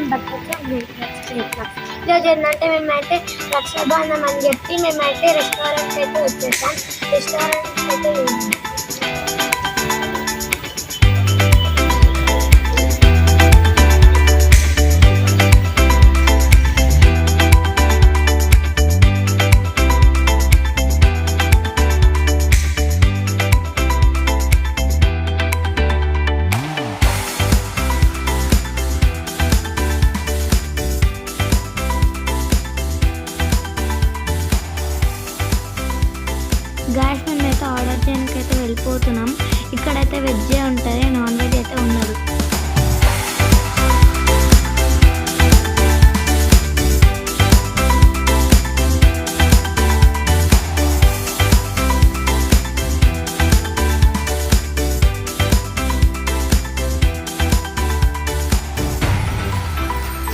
మనం బట్టలతో చేసుకున్నాం. ఈరోజు ఏంటంటే మేమైతే రక్షాబంధం అని చెప్పి మేమైతే రెస్టారెంట్కి అయితే వచ్చేసాం. రెస్టారెంట్కి అయితే గాయస్ మేమైతే ఆర్డర్ చేయడానికి అయితే వెళ్ళిపోతున్నాం. ఇక్కడైతే వెజ్జే ఉంటుంది, నాన్ వెజ్ అయితే ఉండదు.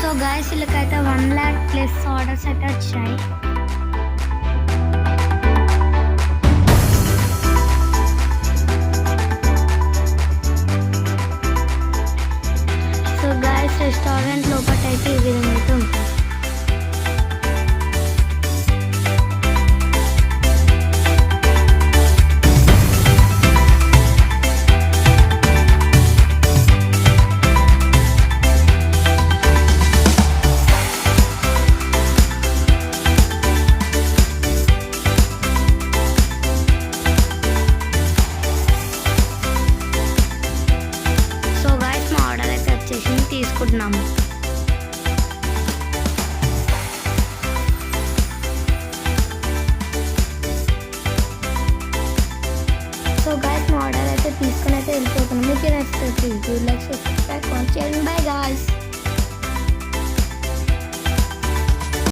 సో గాయస్ వీళ్ళకైతే 1 lakh ప్లస్ ఆర్డర్స్ అయితే వచ్చాయి. రెస్టారెంట్ లోపల అయితే ఈ విధంగా అయితే ఉంటుంది. సో గైస్ మా ఆర్డర్ అయితే వచ్చేసి తీసుకుంటున్నాము. సో గైస్ మా ఆర్డర్ అయితే తీసుకుని అయితే వెళ్ళిపోతున్నాం. మీకు నచ్చితే ప్లీజ్ లైక్, సబ్స్క్రైబ్, కామెంట్ చేయండి. Bye guys.